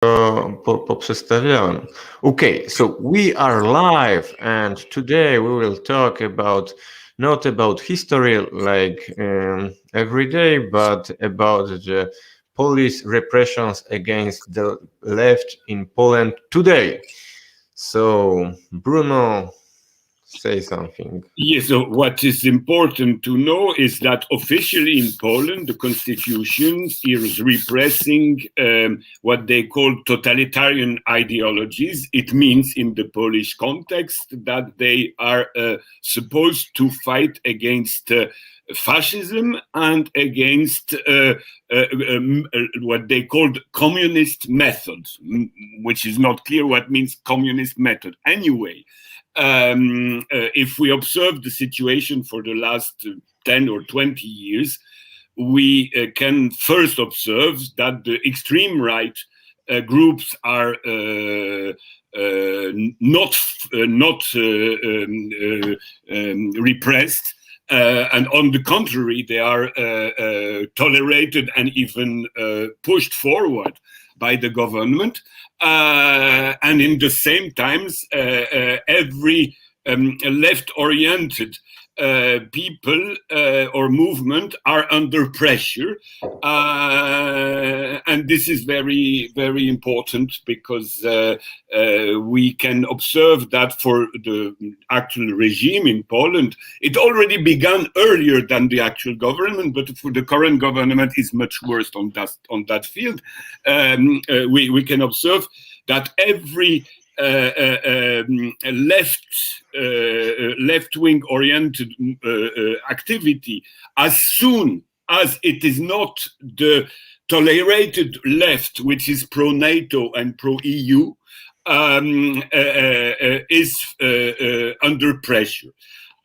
Poprzestawiałem. Okay, so we are live, and today we will talk about not about history like every day, but about the police repressions against the left in Poland today. So, Bruno, say something. Yes, so what is important to know is that officially in Poland, the constitution is repressing what they call totalitarian ideologies. It means in the Polish context that they are supposed to fight against fascism and against what they called communist methods, which is not clear what means communist method. Anyway, if we observe the situation for the last 10 or 20 years, we can first observe that the extreme right groups are not repressed. And on the contrary, they are tolerated and even pushed forward by the government. And in the same times, every left-oriented people or movement are under pressure. And this is very, very important because we can observe that for the actual regime in Poland, it already began earlier than the actual government, but for the current government is much worse on that field. We can observe that every left-wing oriented activity, as soon as it is not the tolerated left, which is pro-NATO and pro-EU, is under pressure.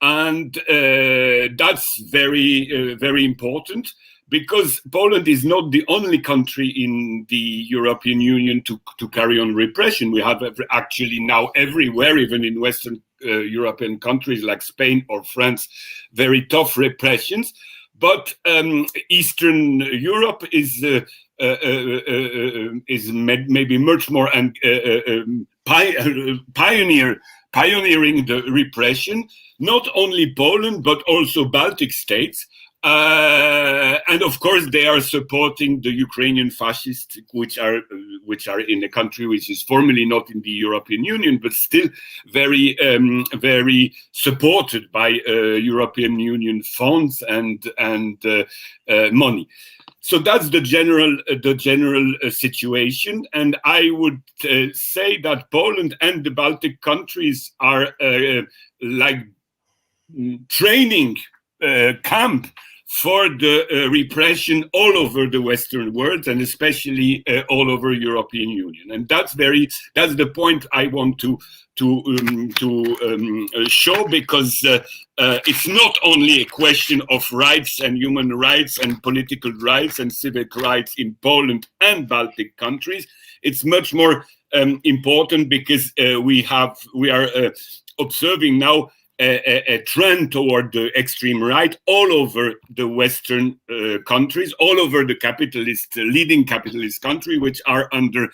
And that's very, very important, because Poland is not the only country in the European Union to carry on repression. We have actually now everywhere, even in Western European countries like Spain or France, very tough repressions. But Eastern Europe is maybe much more pioneering the repression. Not only Poland, but also Baltic states. And of course, they are supporting the Ukrainian fascists, which are in a country which is formally not in the European Union, but still very, very supported by European Union funds and money. So that's the general situation, and I would say that Poland and the Baltic countries are like training camp for the repression all over the Western world, and especially all over European Union. And that's the point I want to show, because it's not only a question of rights and human rights and political rights and civic rights in Poland and Baltic countries. It's much more important, because we are observing now a trend toward the extreme right all over the Western countries, all over the leading capitalist country, which are under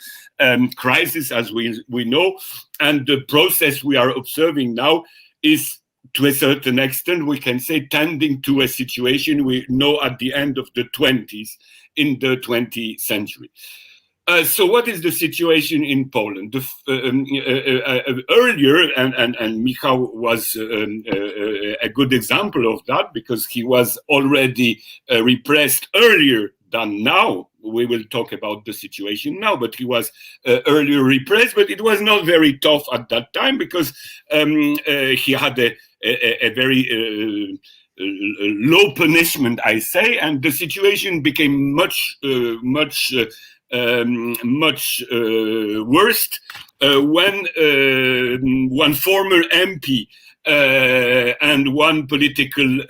crisis, as we know. And the process we are observing now is, to a certain extent, we can say, tending to a situation we know at the end of the 20s, in the 20th century. So what is the situation in Poland? Earlier, and Michał was a good example of that, because he was already repressed earlier than now. We will talk about the situation now, but he was earlier repressed, but it was not very tough at that time, because he had a very low punishment, I say, and the situation became much worse when one former MP and one political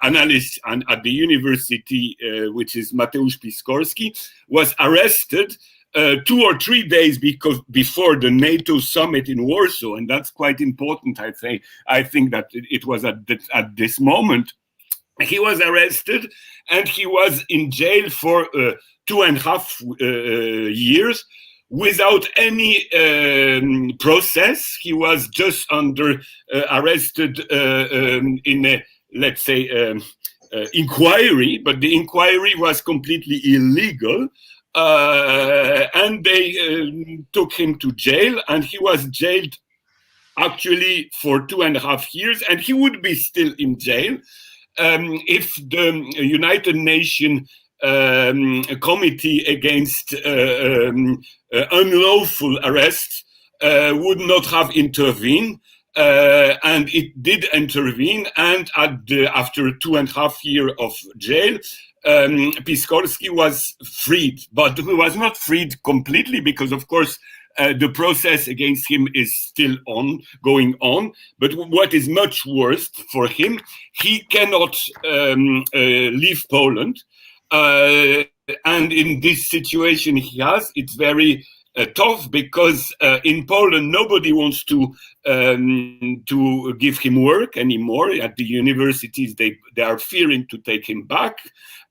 analyst at the university, which is Mateusz Piskorski, was arrested 2 or 3 days before the NATO summit in Warsaw, and that's quite important. I think that it was at this moment. He was arrested and he was in jail for 2.5 years, without any process. He was just arrested in a, let's say, inquiry, but the inquiry was completely illegal. And they took him to jail, and he was jailed actually for 2.5 years, and he would be still in jail if the United Nations Committee against unlawful arrests would not have intervened. And it did intervene, and after 2.5 years of jail, Piskorski was freed. But he was not freed completely, because, of course, the process against him is still going on. But what is much worse for him, he cannot leave Poland. And in this situation he has, it's very tough, because in Poland nobody wants to give him work anymore. At the universities, they are fearing to take him back,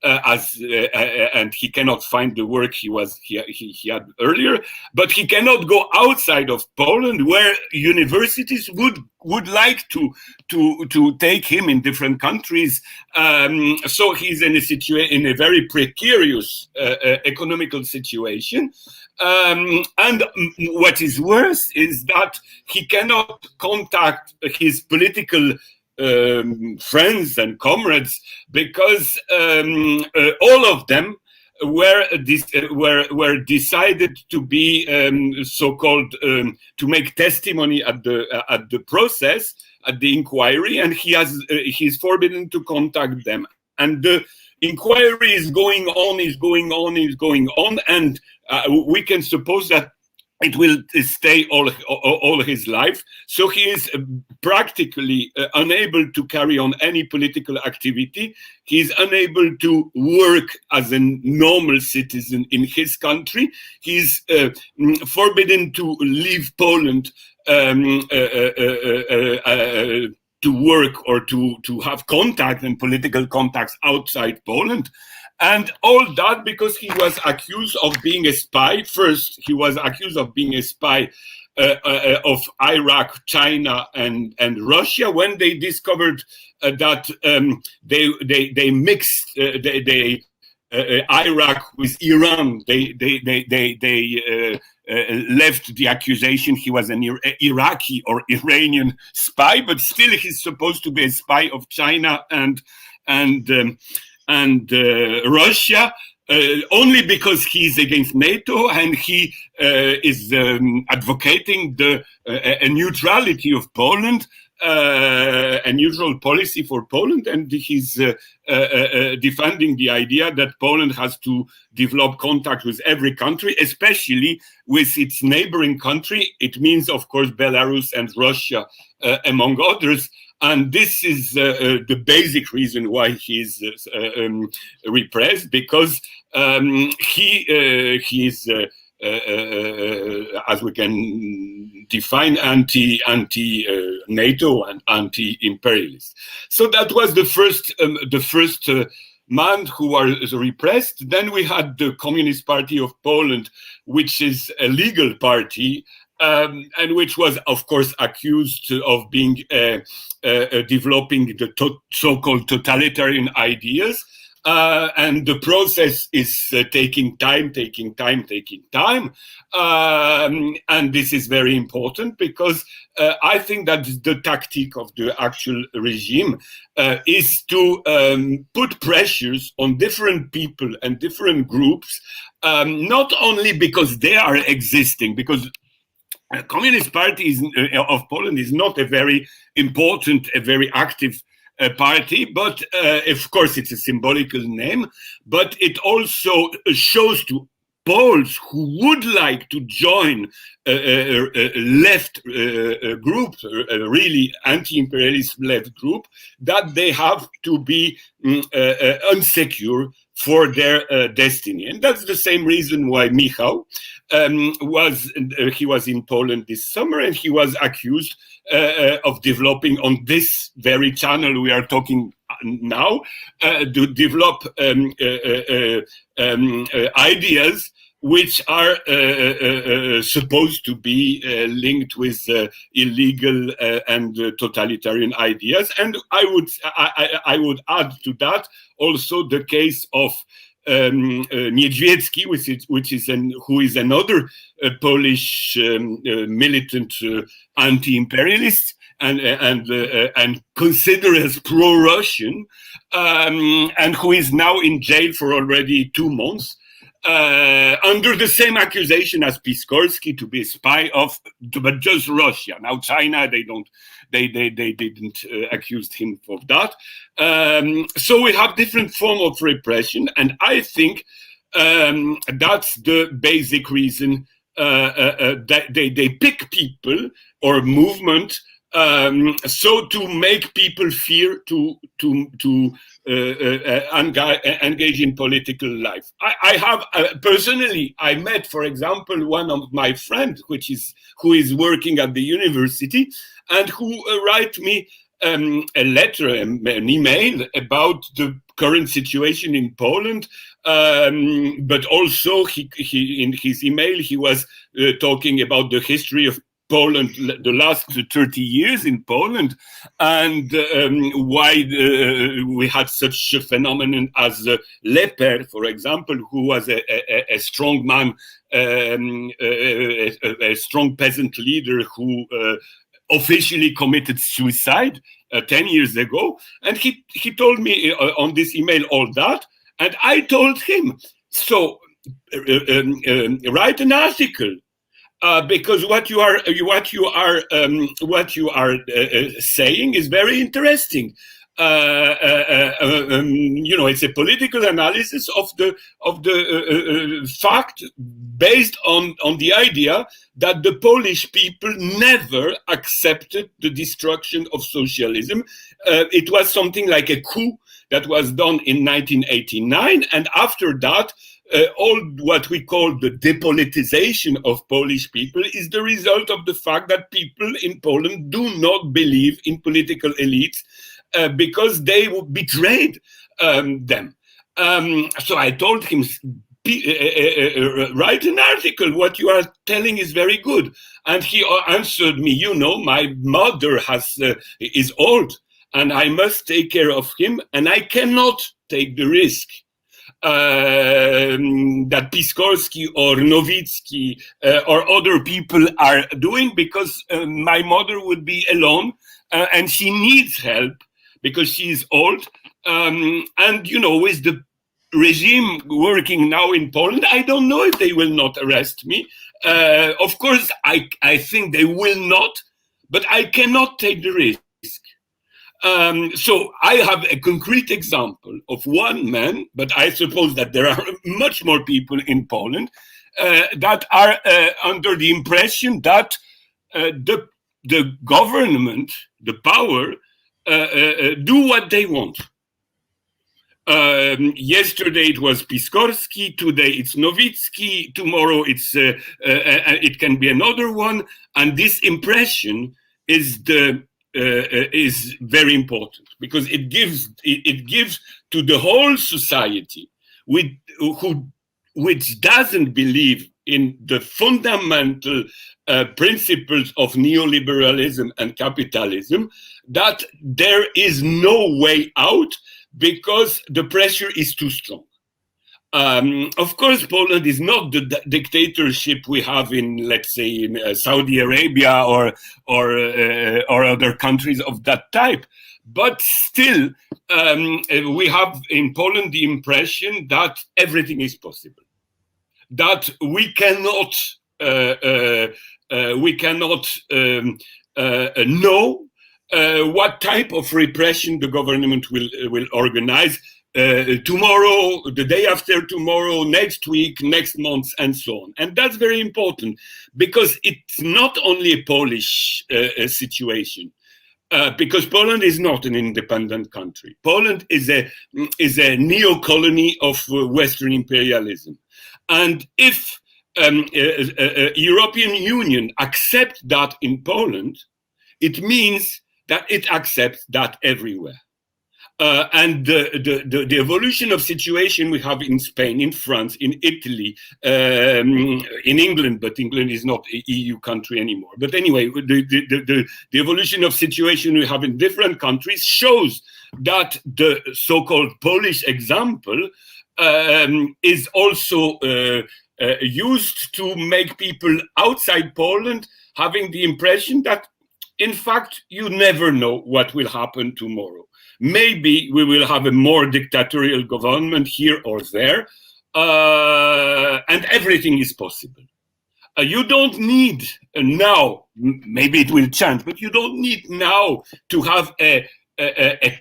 and he cannot find the work he had earlier. But he cannot go outside of Poland, where universities would like to take him in different countries. So he's in a very precarious economical situation. And what is worse is that he cannot contact his political friends and comrades, because all of them were decided to be so-called to make testimony at the process, at the inquiry, and he's forbidden to contact them. And the inquiry is going on, and we can suppose that it will stay all his life. So he is practically unable to carry on any political activity. He is unable to work as a normal citizen in his country. He is forbidden to leave Poland to work or to have contact and political contacts outside Poland. And all that because he was accused of being a spy. First, he was accused of being a spy of Iraq, China, and Russia. When they discovered that they mixed Iraq with Iran, they left the accusation he was an Iraqi or Iranian spy, but still he's supposed to be a spy of China and Russia, only because he's against NATO and he is advocating the neutrality of Poland, a neutral policy for Poland, and he's defending the idea that Poland has to develop contact with every country, especially with its neighboring country. It means, of course, Belarus and Russia, among others. And this is the basic reason why he's repressed, because he is, as we can define, anti-NATO and anti-imperialist. So that was the first man who was repressed. Then we had the Communist Party of Poland, which is a legal party, and which was, of course, accused of being developing the so-called totalitarian ideas. And the process is taking time. And this is very important because I think that the tactic of the actual regime is to put pressures on different people and different groups, not only because they are existing, because Communist Party of Poland is not a very important, a very active party, but of course it's a symbolical name, but it also shows to Poles who would like to join a left group, a really anti-imperialist left group, that they have to be unsecure for their destiny. And that's the same reason why Michał was in Poland this summer, and he was accused of developing on this very channel we are talking now, to develop ideas which are supposed to be linked with illegal and totalitarian ideas. And I would add to that also the case of Drweski, who is another Polish militant anti-imperialist and considered as pro-Russian, and who is now in jail for already 2 months. Under the same accusation as Piskorski, to be a spy of, but just Russia. Now China, they didn't accuse him of that. So we have different form of repression, and I think that's the basic reason that they pick people or movement. So to make people fear to engage in political life. I have personally, I met, for example, one of my friends, who is working at the university, and who write me a letter, an email about the current situation in Poland. But also, he in his email he was talking about the history of Poland, the last 30 years in Poland, and why we had such a phenomenon as Leper, for example, who was a strong man, a strong peasant leader who officially committed suicide 10 years ago. And he told me on this email all that, and I told him, so write an article. Because what you are saying is very interesting. It's a political analysis of the fact based on the idea that the Polish people never accepted the destruction of socialism. It was something like a coup that was done in 1989, and after that, all what we call the depolitization of Polish people is the result of the fact that people in Poland do not believe in political elites because they betrayed them. So I told him, write an article. What you are telling is very good. And he answered me, my mother is old, and I must take care of him, and I cannot take the risk that Piskorski or Nowicki or other people are doing, because my mother would be alone and she needs help because she is old. And, with the regime working now in Poland, I don't know if they will not arrest me. Of course, I think they will not, but I cannot take the risk. So I have a concrete example of one man, but I suppose that there are much more people in Poland that are under the impression that the government, the power, do what they want. Yesterday it was Piskorski, today it's Nowicki, tomorrow it can be another one, and this impression is very important, because it gives to the whole society which doesn't believe in the fundamental principles of neoliberalism and capitalism, that there is no way out because the pressure is too strong. Of course, Poland is not the dictatorship we have in, let's say, in Saudi Arabia or other countries of that type. But still, we have in Poland the impression that everything is possible, that we cannot know what type of repression the government will organize. Tomorrow, the day after tomorrow, next week, next month, and so on. And that's very important, because it's not only a Polish situation, because Poland is not an independent country. Poland is a neo-colony of Western imperialism. And if European Union accepts that in Poland, it means that it accepts that everywhere. And the evolution of situation we have in Spain, in France, in Italy, in England, but England is not an EU country anymore. But anyway, the evolution of situation we have in different countries shows that the so-called Polish example is also used to make people outside Poland having the impression that, in fact, you never know what will happen tomorrow. Maybe we will have a more dictatorial government here or there, and everything is possible. You don't need now, maybe it will change, but you don't need now to have a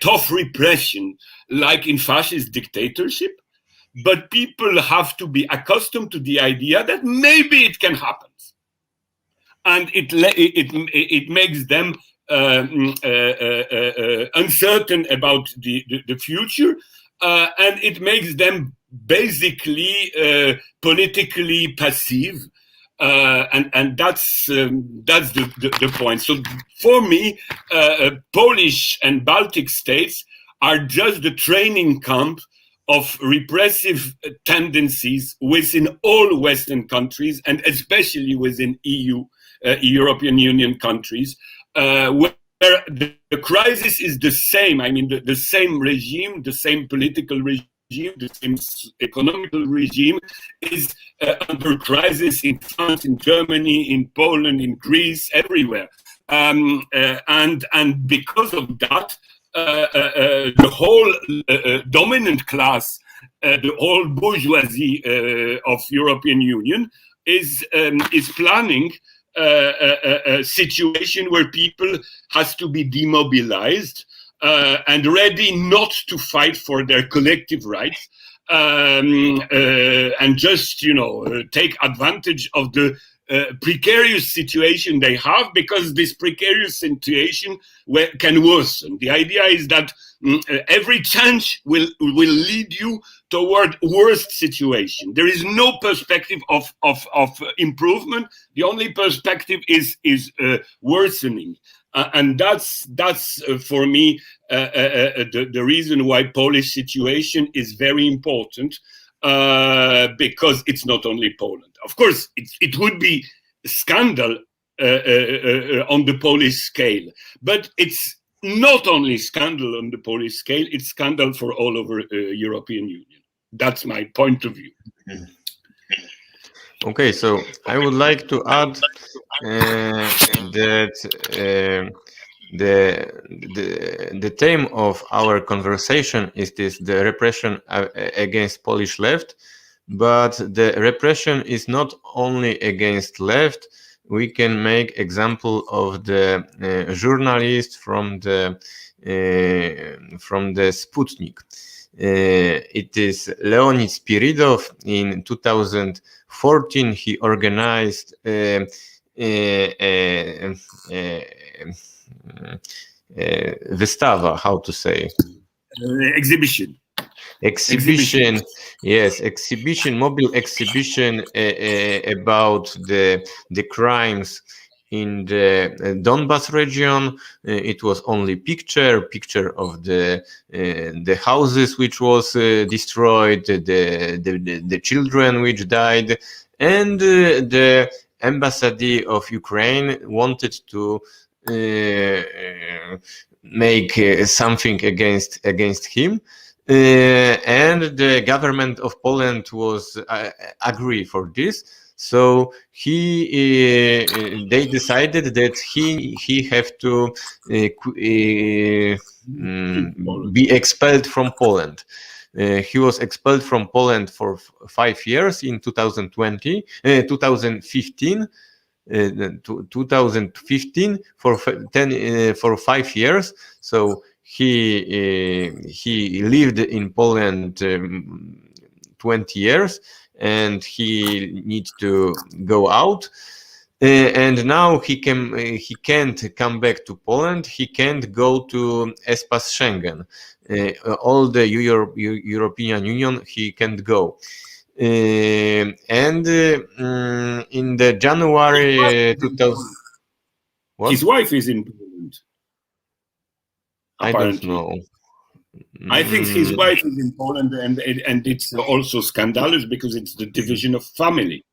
tough repression like in fascist dictatorship. But people have to be accustomed to the idea that maybe it can happen. And it makes them uncertain about the future, and it makes them basically politically passive, and that's the point. So for me, Polish and Baltic states are just the training camp of repressive tendencies within all Western countries, and especially within European Union countries, where the crisis is the same. I mean, the same regime, the same political regime, the same economical regime is under crisis in France, in Germany, in Poland, in Greece, everywhere. And because of that, the whole dominant class, the whole bourgeoisie of European Union is planning a situation where people has to be demobilized and ready not to fight for their collective rights, and just take advantage of the precarious situation they have, because this precarious situation can worsen. The idea is that every change will lead you toward worst situation. There is no perspective of improvement. The only perspective is worsening. And that's for me the reason why Polish situation is very important, because it's not only Poland. Of course, it would be a scandal on the Polish scale, but it's not only scandal on the Polish scale, it's scandal for all over European Union. That's my point of view. Okay, so I would like to add that the theme of our conversation is the repression against Polish left, but the repression is not only against left. We can make example of the journalist from the Sputnik. It is Leonid Spiridov. In 2014, he organized wystawa, how to say? Exhibition. Yes, exhibition, mobile exhibition about the crimes in the Donbas region. It was only picture of the houses which was destroyed, the children which died, and the embassy of Ukraine wanted to make something against him. And the government of Poland was agree for this. So they decided that he have to be expelled from Poland. He was expelled from Poland for 5 years in 2015 for 5 years. So he lived in Poland 20 years, and he needs to go out. And now he can't come back to Poland. He can't go to Espace Schengen. All the European Union, he can't go. And in the January 2000, his wife is in Poland. I don't know. I think his Mm, wife is in Poland, and it's also scandalous because it's the division of family.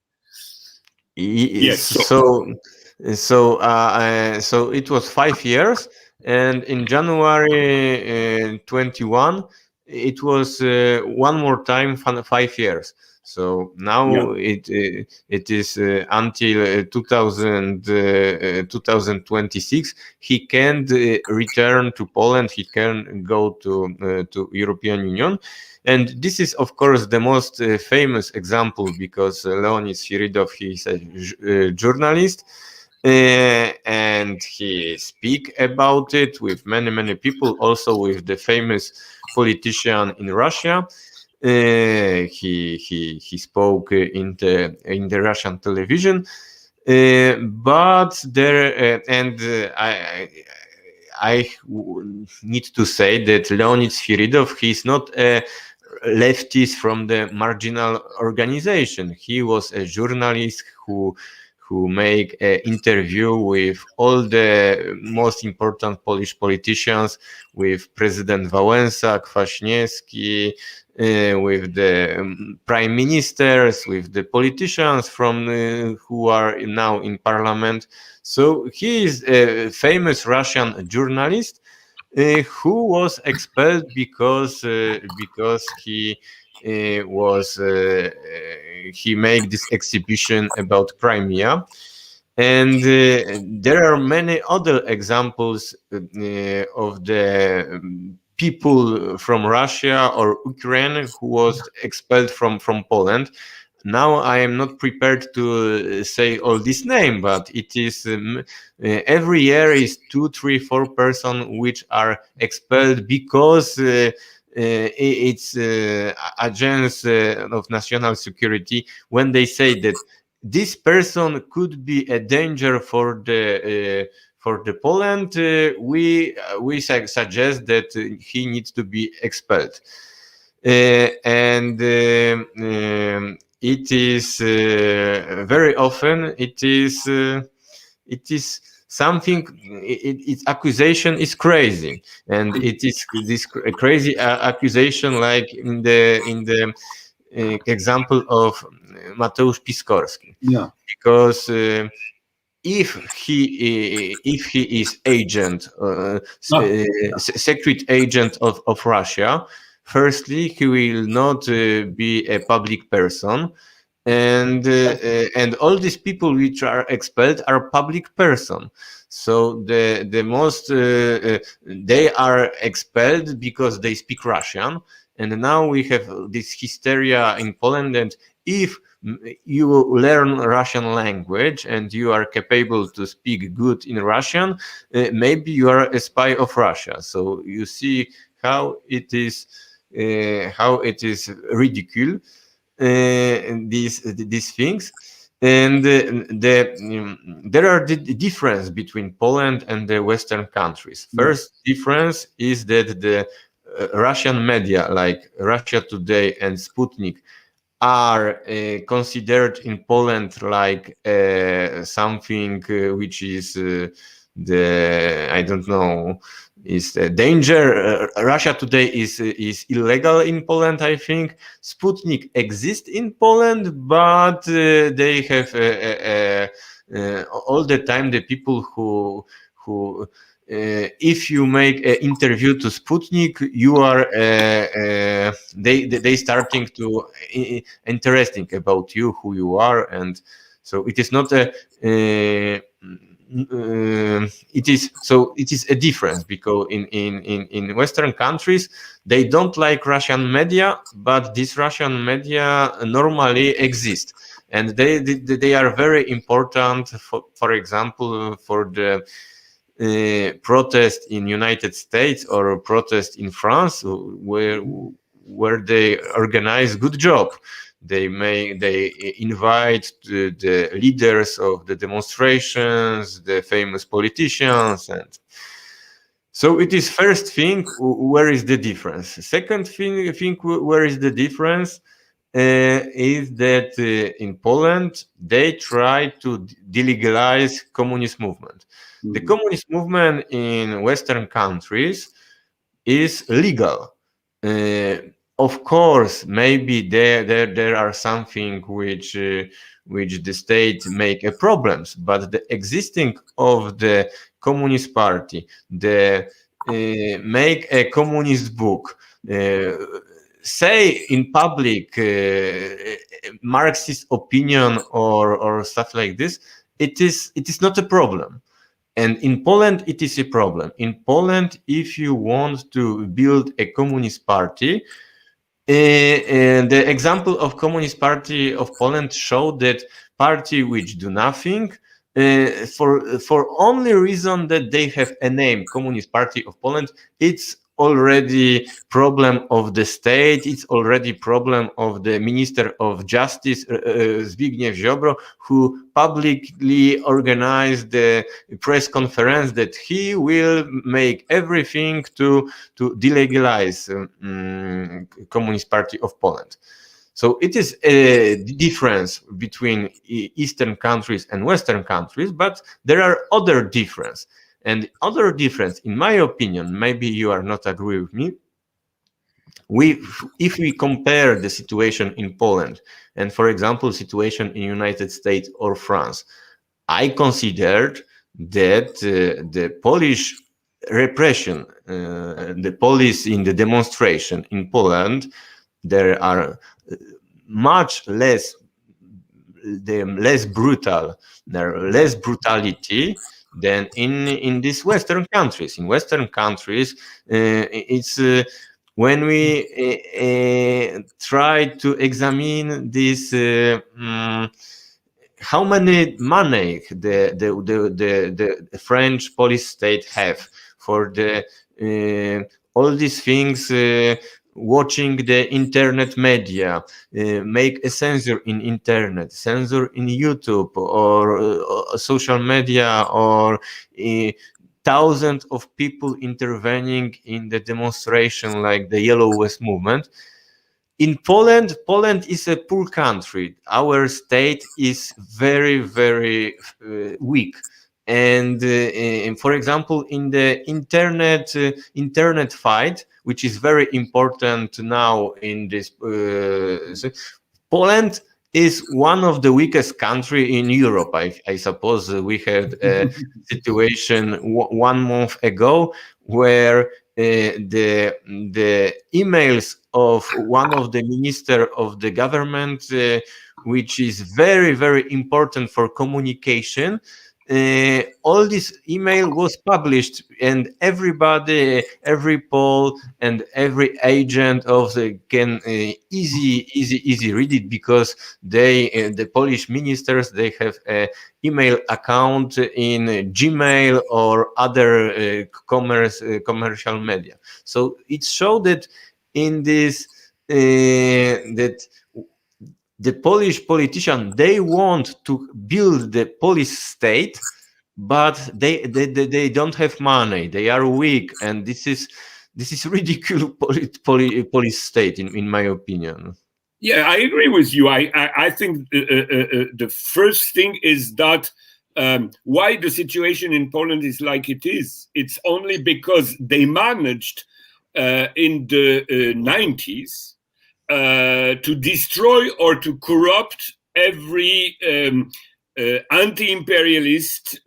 Yes. So so it was 5 years, and in January 21, it was one more time 5 years. So yeah, now it is until 2026. He can return to Poland. He can go to European Union. And this is, of course, the most famous example because Leonid Sviridov, he is a journalist, and he speak about it with many people, also with the famous politician in Russia. He spoke in the Russian television, but there and I need to say that Leonid Sviridov, he is not a leftist from the marginal organization. He was a journalist who make an interview with all the most important Polish politicians, with President Wałęsa, Kwaśniewski, with the prime ministers, with the politicians from who are now in parliament. So he is a famous Russian journalist who was expelled because he made this exhibition about Crimea. And there are many other examples of the people from Russia or Ukraine who was expelled from Poland. Now I am not prepared to say all this name, but it is every year is 2, 3, 4 person which are expelled because it's agents of national security, when they say that this person could be a danger for the Poland, we suggest that he needs to be expelled. And it is very often it is something, its accusation is crazy, and it is this crazy accusation, like in the example of Mateusz Piskorski, yeah, because if he is agent, no, secret agent of Russia, firstly he will not be a public person, and all these people which are expelled are public person. So the most they are expelled because they speak Russian, and now we have this hysteria in Poland, and if you learn Russian language and you are capable to speak good in Russian, maybe you are a spy of Russia. So you see how it is ridicule, these things. And there are the difference between Poland and the Western countries. yeah, First difference is that the Russian media like Russia Today and Sputnik are considered in Poland like something which is the I don't know, is a danger. Russia Today is illegal in Poland, I think. Sputnik exists in Poland, but they have all the time the people who if you make an interview to Sputnik, you are they starting to interesting about you, who you are, and so it is not a it is a difference, because in Western countries they don't like Russian media, but these Russian media normally exist, and they are very important, for example, for the protest in United States or protest in France, where they organize good job. They invite the leaders of the demonstrations, the famous politicians, and so it is first thing, where is the difference. Second thing where is the difference is that in Poland they try to delegalize communist movement. The mhm, communist movement in Western countries is legal. Uh, of course, maybe there are something which the state make a problems, but the existing of the Communist Party, the make a communist book, uh, say in public Marxist opinion or stuff like this, it is not a problem. And in Poland, it is a problem. In Poland, if you want to build a communist party, the example of Communist Party of Poland showed that party which do nothing for only reason that they have a name, Communist Party of Poland, it's already problem of the state. It's already problem of the Minister of Justice Zbigniew Ziobro, who publicly organized the press conference that he will make everything to delegalize Communist Party of Poland. So it is a difference between Eastern countries and Western countries, but there are other differences. And other difference, in my opinion, maybe you are not agree with me, if we compare the situation in Poland and, for example, situation in United States or France, I considered that the Polish repression, the police in the demonstration in Poland, there are much less, less brutal, there are less brutality than in these Western countries. In Western countries, it's when we try to examine this. How many money the French police state have for the all these things, watching the internet media, make a censor in internet, censor in YouTube or social media, or thousands of people intervening in the demonstration like the Yellow Vest movement. In Poland, Poland is a poor country. Our state is very, very weak. And for example, in the internet fight, which is very important now in this, Poland is one of the weakest country in Europe. I suppose we had a situation 1 month ago where the emails of one of the minister of the government, which is very, very important for communication, all this email was published, and everybody, every Pole and every agent of the can easy read it, because they the Polish ministers, they have a email account in Gmail or other commercial media. So it showed that in this that the Polish politicians, they want to build the Polish state, but they don't have money. They are weak, and this is ridiculous Polish state, in my opinion. Yeah, I agree with you. I think the first thing is that why the situation in Poland is like it is. It's only because they managed in the 90s to destroy or to corrupt every anti-imperialist,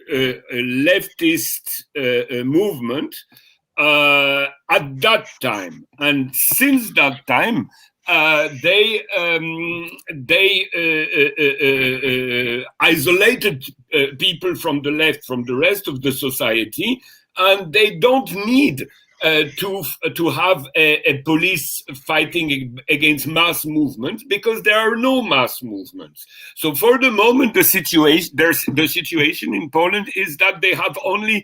leftist movement at that time. And since that time, they isolated people from the left, from the rest of the society, and they don't need to have a police fighting against mass movements, because there are no mass movements. So for the moment, the situation in Poland is that they have only,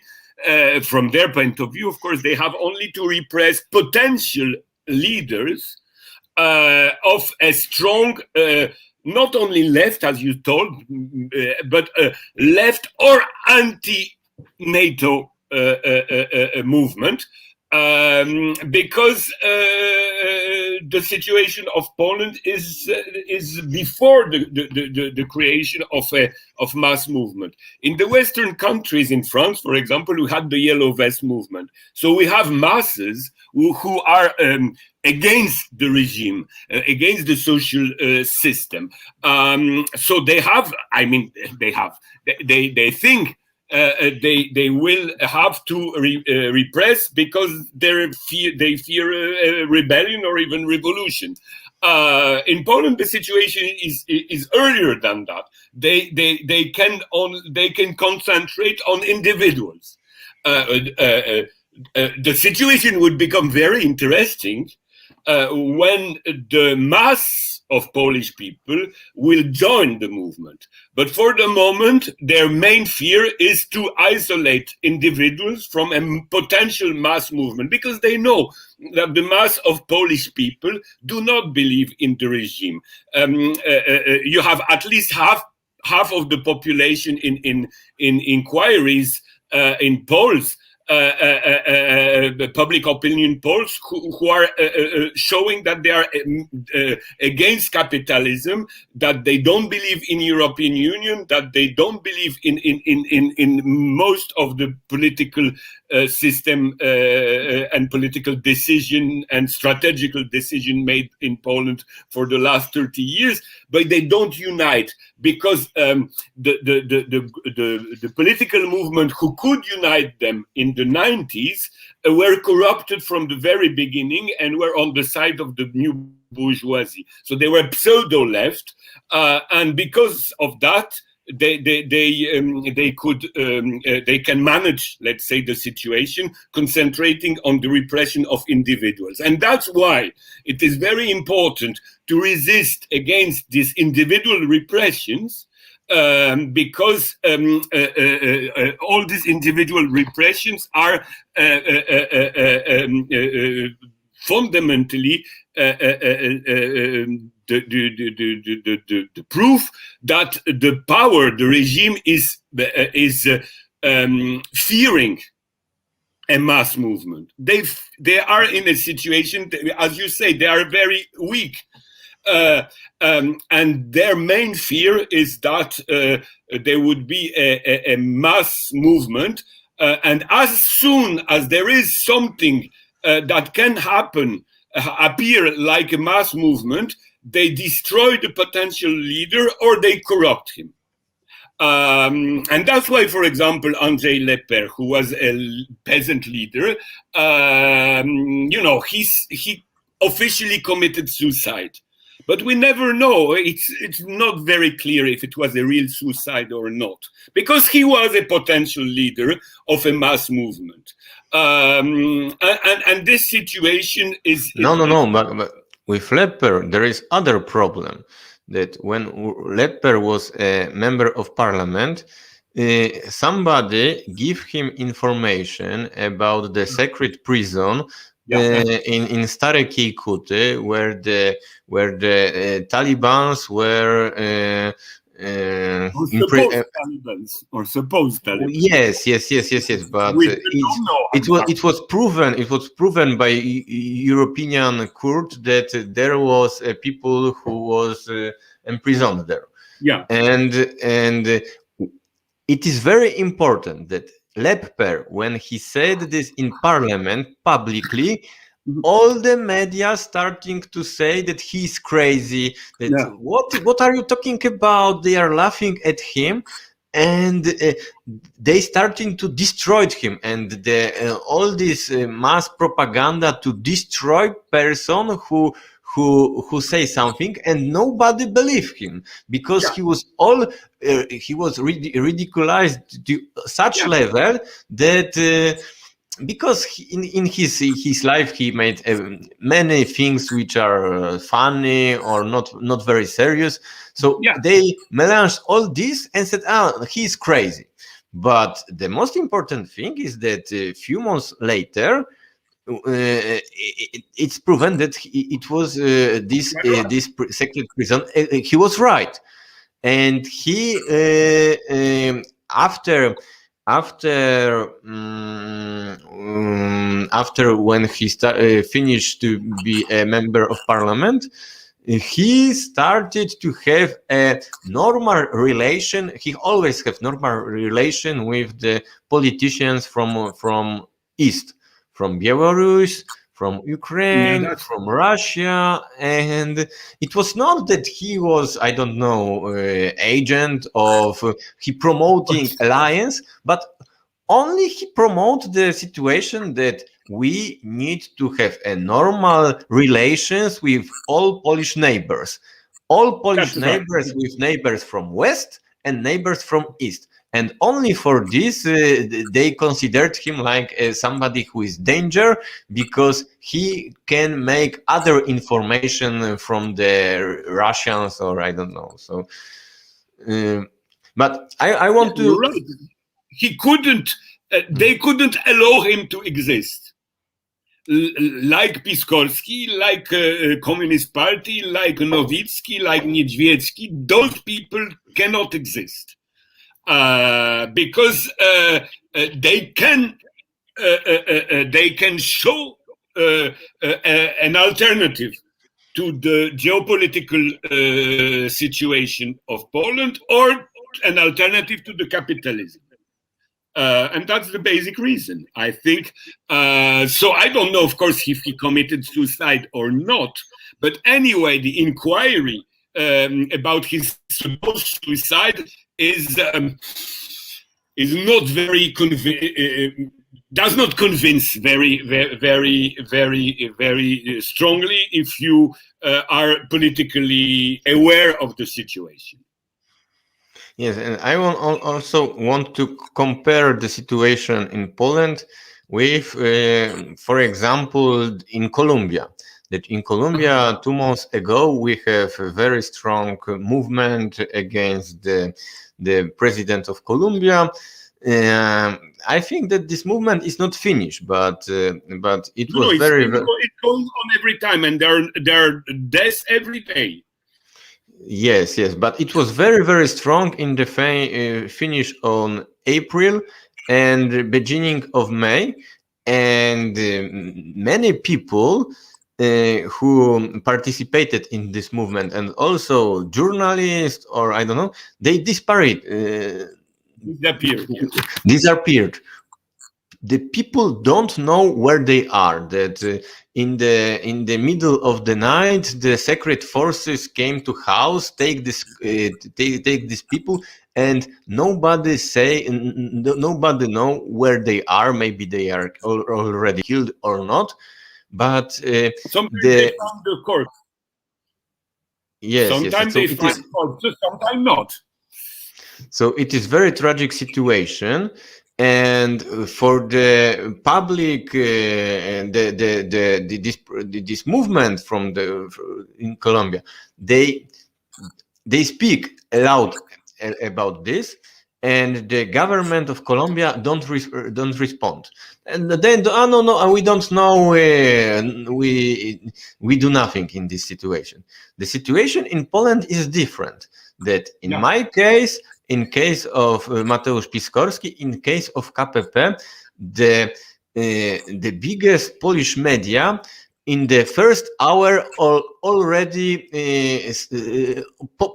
from their point of view, of course, they have only to repress potential leaders of a strong, not only left, as you told, but left or anti-NATO movement. because the situation of Poland is before the creation of mass movement. In the Western countries, in France, for example, we had the Yellow Vest movement. So we have masses who are against the regime, against the social system. So they have, I mean, they think they will have to repress because they fear rebellion or even revolution. In Poland, the situation is earlier than that. They can concentrate on individuals. The situation would become very interesting when the mass of Polish people will join the movement. But for the moment, their main fear is to isolate individuals from a potential mass movement, because they know that the mass of Polish people do not believe in the regime. You have at least half of the population in inquiries in polls, the public opinion polls, who are showing that they are against capitalism, that they don't believe in European Union, that they don't believe in most of the political system and political decision and strategical decision made in Poland for the last 30 years, but they don't unite because the political movement who could unite them in the 90s were corrupted from the very beginning and were on the side of the new bourgeoisie. So they were pseudo left, and because of that, they can manage, let's say, the situation, concentrating on the repression of individuals. And that's why it is very important to resist against these individual repressions, because all these individual repressions are fundamentally the proof that the regime is fearing a mass movement. They are in a situation, as you say, they are very weak. And their main fear is that there would be a mass movement, and as soon as there is something that can appear like a mass movement, they destroy the potential leader or they corrupt him. And that's why, for example, Andrzej Lepper, who was a peasant leader, he officially committed suicide. But we never know. It's not very clear if it was a real suicide or not, because he was a potential leader of a mass movement. And this situation is... No. But with Lepper, there is other problem. That when Lepper was a member of parliament, somebody give him information about the secret prison in Stare Kiekuty, where the Talibans were supposed Talibans. Yes. But it was proven by European court that there was people who was imprisoned there. Yeah, and it is very important that Lepper, when he said this in parliament publicly, all the media starting to say that he's crazy, that what are you talking about? They are laughing at him, and they starting to destroy him, and all this mass propaganda to destroy person who say something, and nobody believed him, because he was ridiculized to such level that because in his life he made many things which are funny or not very serious. So they melanged all this and said, he's crazy. But the most important thing is that a few months later, it's proven that it was this secret prison. He was right, and he after after when he finished to be a member of parliament, he started to have a normal relation. He always have normal relation with the politicians from East, from Belarus, from Ukraine, from Russia, and it was not that he was, I don't know, agent of he promoting alliance, but only he promote the situation that we need to have a normal relations with all Polish neighbors. All Polish That's right. neighbors with neighbors from West and neighbors from East. And only for this, they considered him like somebody who is danger because he can make other information from the Russians or I don't know. So, but I want You're to. right. He couldn't. They couldn't allow him to exist. Like Piskorski, like Communist Party, like Nowicki, like Niedźwiecki, those people cannot exist because they can show an alternative to the geopolitical situation of Poland or an alternative to the capitalism. And that's the basic reason, I think. So I don't know, of course, if he committed suicide or not. But anyway, the inquiry about his supposed suicide is not very does not convince very strongly if you are politically aware of the situation. Yes, and I also want to compare the situation in Poland with, for example, in Colombia. That in Colombia, 2 months ago, we have a very strong movement against the president of Colombia. I think that this movement is not finished, but it was very. It goes on every time, and there are deaths every day. Yes, but it was very strong in the finish on April and beginning of May, and many people who participated in this movement, and also journalists or I don't know, they disappeared. Disappeared. The people don't know where they are. That in the middle of the night, the secret forces came to house, take these people, and nobody know where they are. Maybe they are already killed or not. But sometimes they found the corpse. Yes. Sometimes they find corpses, sometimes not. So it is very tragic situation. And for the public, this movement in Colombia, they speak aloud about this, and the government of Colombia don't respond. And then no, we don't know. We do nothing in this situation. The situation in Poland is different. That in my case. In case of Mateusz Piskorski, in case of KPP, the biggest Polish media in the first hour already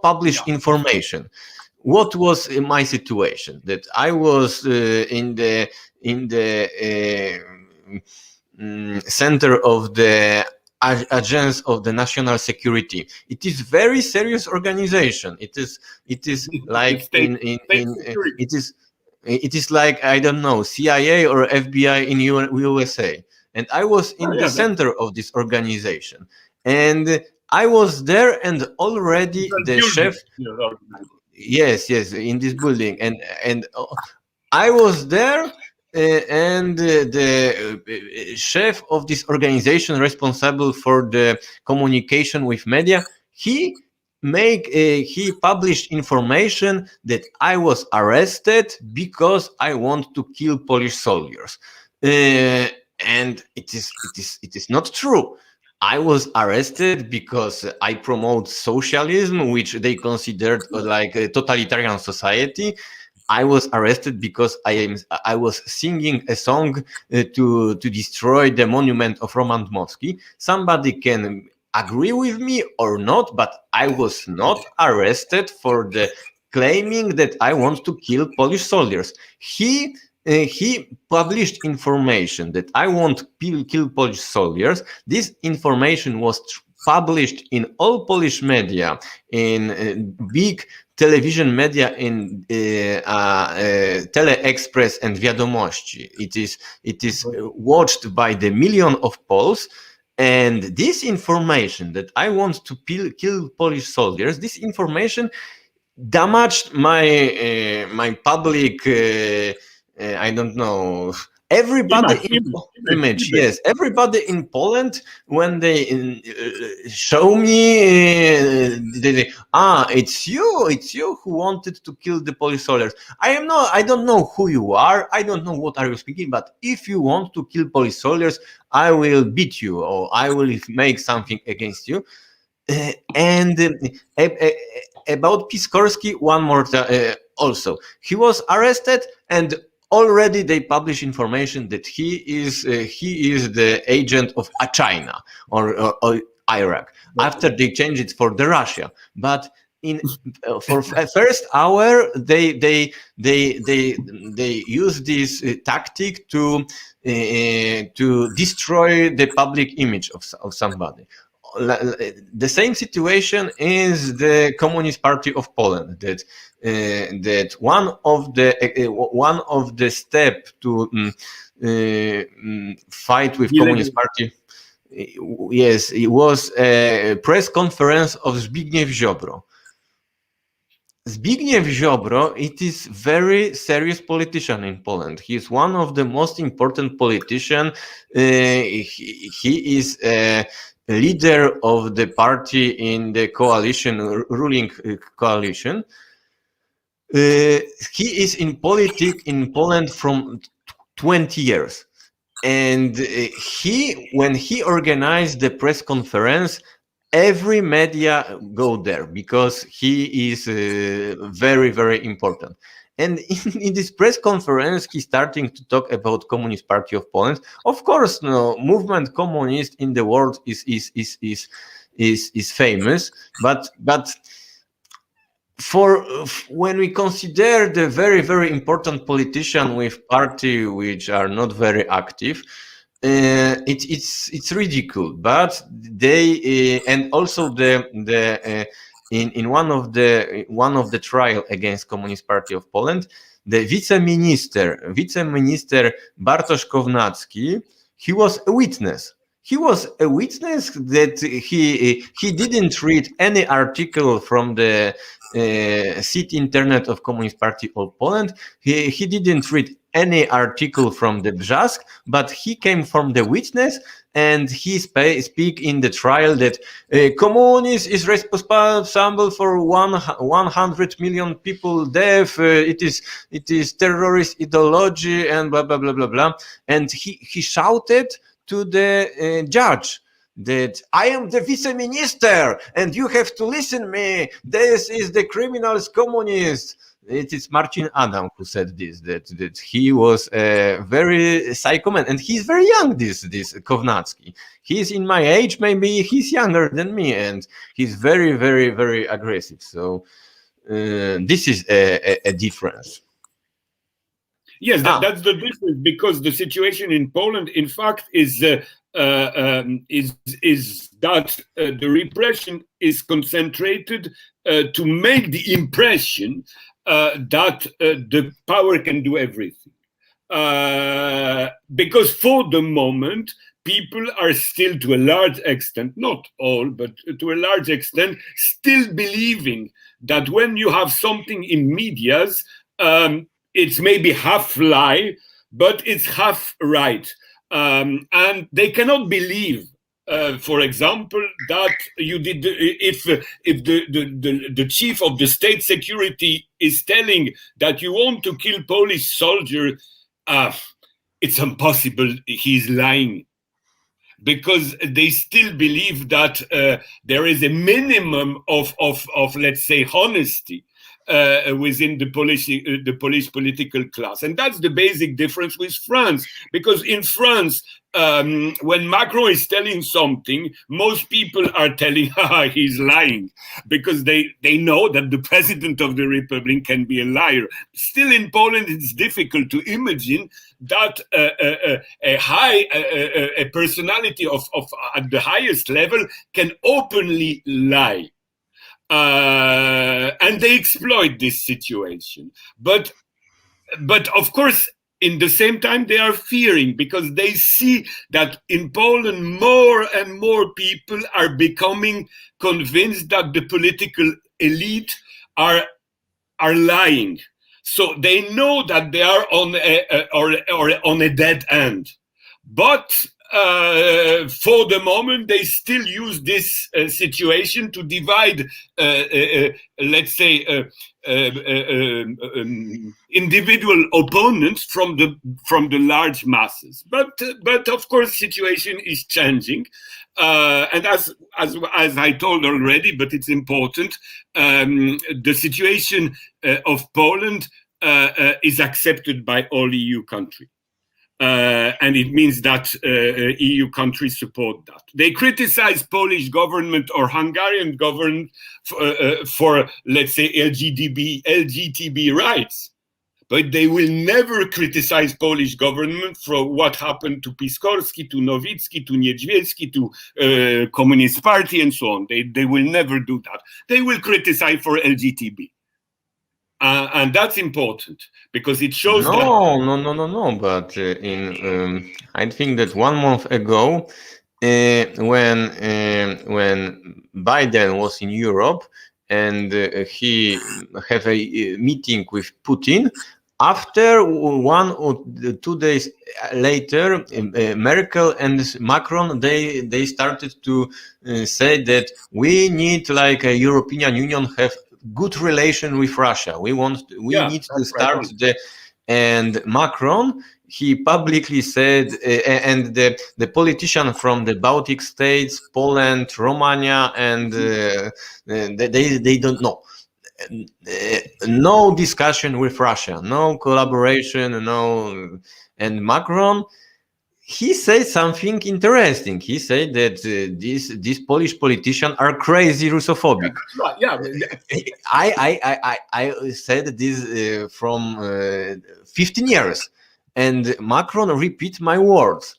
published information. What was my situation? That I was in the center of the agents of the national security. It is very serious organization. It is like it is like I don't know, CIA or FBI in USA. And I was in the center of this organization, and I was there, and already the chef. Yes, in this building, and I was there. And the chef of this organization responsible for the communication with media, he published information that I was arrested because I want to kill Polish soldiers, and it is not true. I was arrested because I promote socialism, which they considered like a totalitarian society. I was arrested because I was singing a song to destroy the monument of Roman Dmowski. Somebody can agree with me or not, but I was not arrested for the claiming that I want to kill Polish soldiers. He published information that I want to kill Polish soldiers. This information was published in all Polish media, in big television media, in Teleexpress and Wiadomości. It is watched by the million of Poles. And this information that I want to kill Polish soldiers, this information damaged my public. I don't know. Everybody in image, yes. Everybody in Poland, when they show me, it's you who wanted to kill the Polish soldiers. I don't know who you are. I don't know what are you speaking. But if you want to kill Polish soldiers, I will beat you, or I will make something against you. And about Piskorski, one more also, he was arrested, and already they publish information that he is the agent of China or Iraq. After they change it for the Russia, but in for first hour they use this tactic to destroy the public image of somebody. The same situation is the Communist Party of Poland. That one of the step to fight with Communist Party. Yes, it was a press conference of Zbigniew Ziobro. Zbigniew Ziobro, it is very serious politician in Poland. He is one of the most important politician. He is a leader of the party in the coalition, ruling coalition. He is in politics in Poland from 20 years. And when he organized the press conference, every media go there because he is very, very important. And in this press conference, he's starting to talk about Communist Party of Poland. Of course, no movement communist in the world is famous, but for when we consider the very, very important politician with party which are not very active, it's ridiculous. But they and also in one of the trial against Communist Party of Poland, the vice-minister Bartosz Kownacki, he was a witness. He was a witness that he didn't read any article from the city internet of Communist Party of Poland. He didn't read any article from the Brzask, but he came from the witness, and he speak in the trial that communism is responsible for 100 million people death. It is terrorist ideology and blah blah blah blah blah. And he shouted to the judge that I am the vice-minister and you have to listen me. This is the criminals communist. It is Marcin Adam who said this, that he was a very psycho man, and he's very young, this Kownacki. He's in my age, maybe he's younger than me, and he's very, very, very aggressive. So this is a difference. Yes, that's the difference, because the situation in Poland, in fact, is that the repression is concentrated to make the impression that the power can do everything. Because for the moment, people are still, to a large extent, not all, but to a large extent, still believing that when you have something in medias, it's maybe half lie, but it's half right. And they cannot believe, for example, that you did. If the chief of the state security is telling that you want to kill Polish soldiers, it's impossible. He's lying, because they still believe that there is a minimum of let's say honesty within the Polish political class. And that's the basic difference with France, because in France, when Macron is telling something, most people are telling, haha, he's lying, because they know that the president of the republic can be a liar. Still in Poland, it's difficult to imagine that a personality of at the highest level can openly lie. And they exploit this situation. But of course, in the same time, they are fearing, because they see that in Poland, more and more people are becoming convinced that the political elite are lying. So they know that they are on a dead end. But for the moment, they still use this situation to divide, let's say, individual opponents from the large masses. But of course, situation is changing, and as I told already, but it's important. The situation of Poland is accepted by all EU countries. And it means that EU countries support that. They criticize Polish government or Hungarian government for let's say, LGTB rights, but they will never criticize Polish government for what happened to Piskorski, to Nowicki, to Niedźwiecki, to Communist Party, and so on. They will never do that. They will criticize for LGTB. And that's important, because it shows No. But I think that 1 month ago, when Biden was in Europe and he have a meeting with Putin, after 1 or 2 days later, Merkel and Macron, they started to say that we need, like a European Union, have good relation with Russia. We need to start and Macron, he publicly said, and the politician from the Baltic states, Poland, Romania, and they don't know. No discussion with Russia, no collaboration, no. And Macron, he said something interesting. He said that these Polish politicians are crazy Russophobic. Yeah. I said this from 15 years, and Macron repeat my words.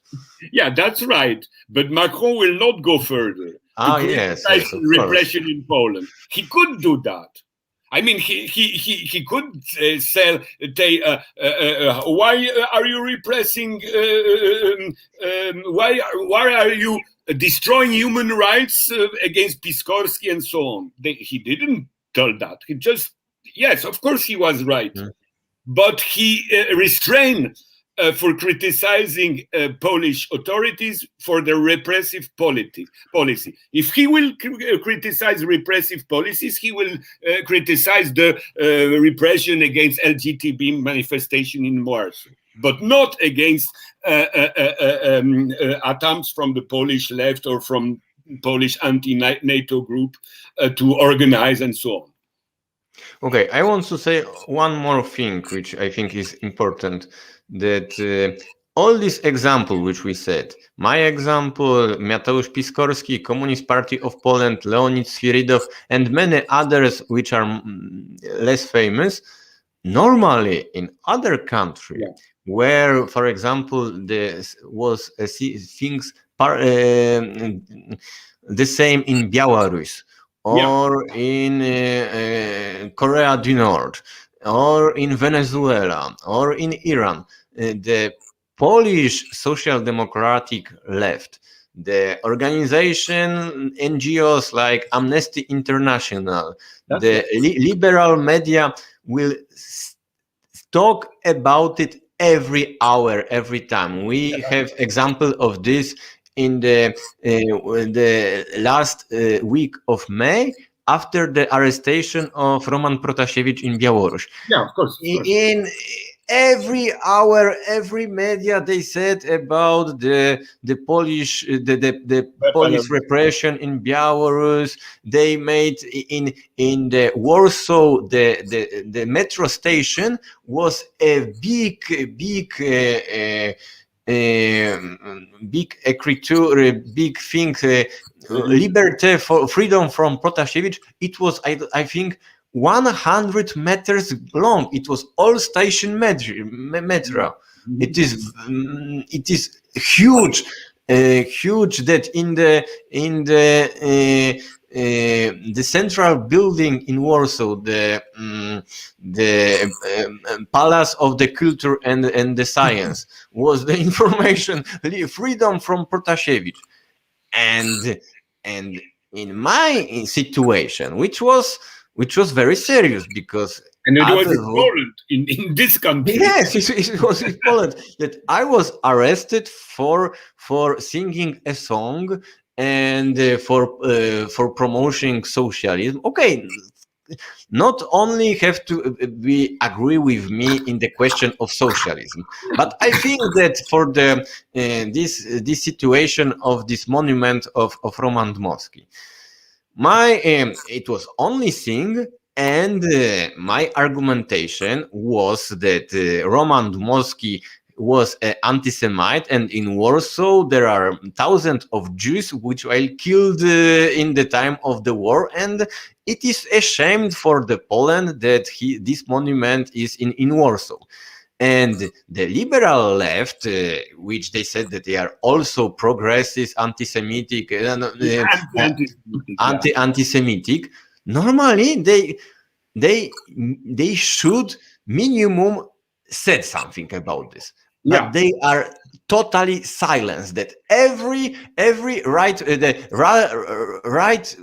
Yeah, that's right. But Macron will not go further to criticize repression in Poland. He could do that. I mean, he could say, why are you repressing? Why are you destroying human rights against Piskorski and so on? He didn't tell that. He just, yes, of course he was right, but he restrained for criticizing Polish authorities for their repressive policy. If he will criticize repressive policies, he will criticize the repression against LGBT manifestation in Warsaw, but not against attempts from the Polish left or from Polish anti-NATO group to organize and so on. Okay, I want to say one more thing, which I think is important, that all this example which we said, my example, Mateusz Piskorski, Communist Party of Poland, Leonid Sviridov, and many others which are less famous, normally in other countries, where, for example, there was things the same in Belarus, or in Korea du Nord, or in Venezuela, or in Iran, the Polish Social Democratic left, the organization, NGOs like Amnesty International, the liberal media will talk about it every hour, every time. We have example of this in the last week of May, after the arrestation of Roman Protasiewicz in Belarus. Yeah, of course. every hour, every media they said about the Polish the police repression in Belarus. They made in the Warsaw the metro station was a big écriture, a big thing, liberty for freedom from Protasiewicz. It was, I think, 100 meters long. It was all station metro. It is huge, huge. That in the central building in Warsaw, the Palace of the Culture and the Science, was the information freedom from Protasiewicz, and in my situation, which was very serious, because and it was in Poland, in this country. Yes, it was in Poland, that I was arrested for singing a song and for promoting socialism. Okay, not only have to be agree with me in the question of socialism, but I think that for the this situation of this monument of Roman Dmowski, it was only thing, and my argumentation was that Roman Dmowski was an anti-Semite, and in Warsaw there are thousands of Jews which were killed in the time of the war, and it is a shame for the Poland that this monument is in Warsaw. And the liberal left, which they said that they are also progressive, anti-Semitic, anti-Semitic, normally they should minimum said something about this, but they are totally silenced. That every right right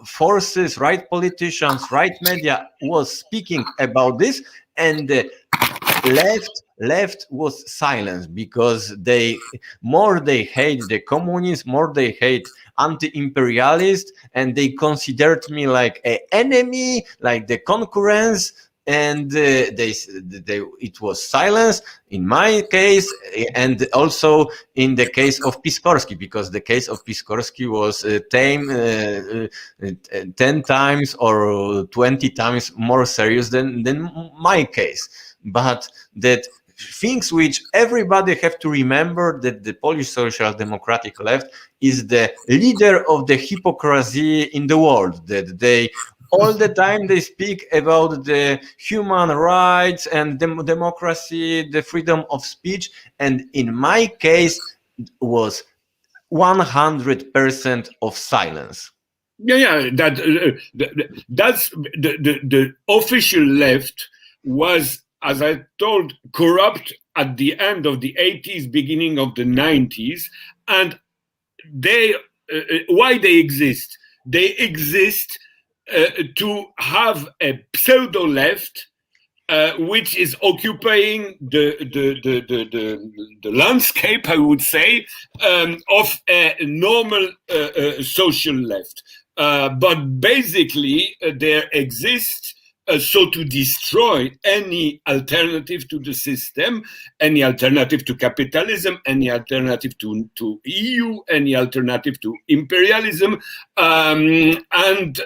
forces, right politicians, right media was speaking about this, and the left was silenced, because they hate the communists, more they hate anti-imperialist, and they considered me like an enemy, like the concurrence, and it was silence in my case, and also in the case of Piskorski, because the case of Piskorski was 10 times or 20 times more serious than my case. But that things which everybody have to remember, that the Polish Social Democratic left is the leader of the hypocrisy in the world, that they all the time they speak about the human rights and democracy, the freedom of speech, and in my case was 100% of silence. That's the official left was, as I told, corrupt at the end of the 80s, beginning of the 90s, and they why they exist? They exist to have a pseudo left, which is occupying the landscape, I would say, of a normal social left. But basically, there exists so to destroy any alternative to the system, any alternative to capitalism, any alternative to EU, any alternative to imperialism, and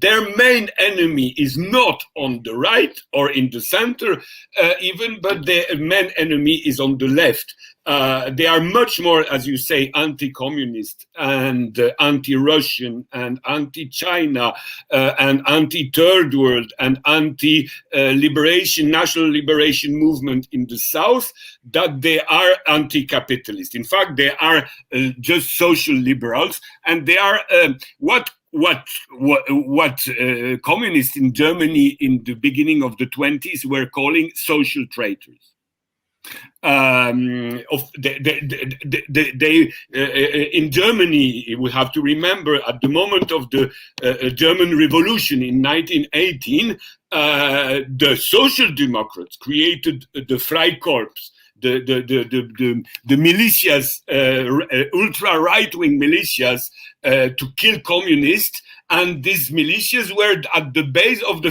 their main enemy is not on the right or in the center even, but their main enemy is on the left. They are much more, as you say, anti-communist and anti-Russian and anti-China and anti-third world and anti-liberation, national liberation movement in the South, that they are anti-capitalist. In fact, they are just social liberals, and they are what communists in Germany in the beginning of the 20s were calling social traitors. In Germany, we have to remember, at the moment of the German Revolution in 1918, the Social Democrats created the Freikorps, the militias, ultra right-wing militias, to kill communists, and these militias were at the base of the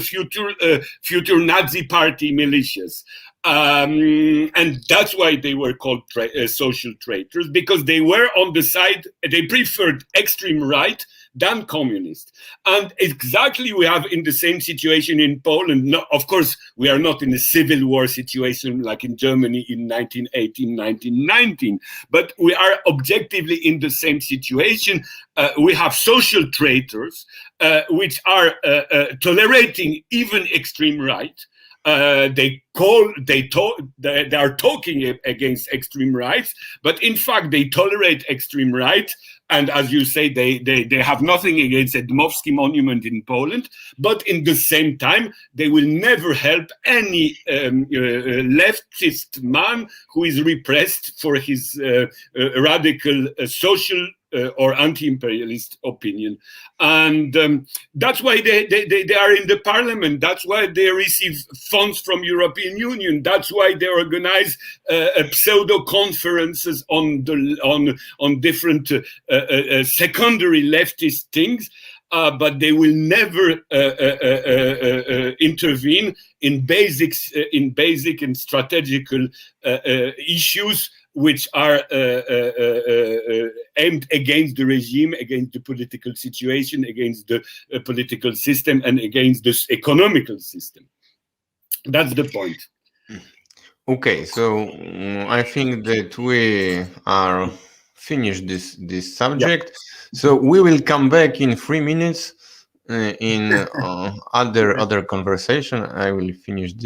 future Nazi party militias. And that's why they were called social traitors, because they were on the side, they preferred extreme right than communist. And exactly we have in the same situation in Poland. No, of course, we are not in a civil war situation like in Germany in 1918, 1919, but we are objectively in the same situation. We have social traitors which are tolerating even extreme right. They are talking against extreme rights, but in fact they tolerate extreme right. And as you say, they have nothing against a Dmowski monument in Poland, but in the same time, they will never help any leftist man who is repressed for his radical social or anti-imperialist opinion. And that's why they are in the parliament. That's why they receive funds from European Union. That's why they organize pseudo conferences on different secondary leftist things. But they will never intervene in basic and strategical issues which are aimed against the regime, against the political situation, against the political system, and against the economical system. That's the point. Okay, so I think that we are finished this subject. So we will come back in 3 minutes in other conversation. I will finish this.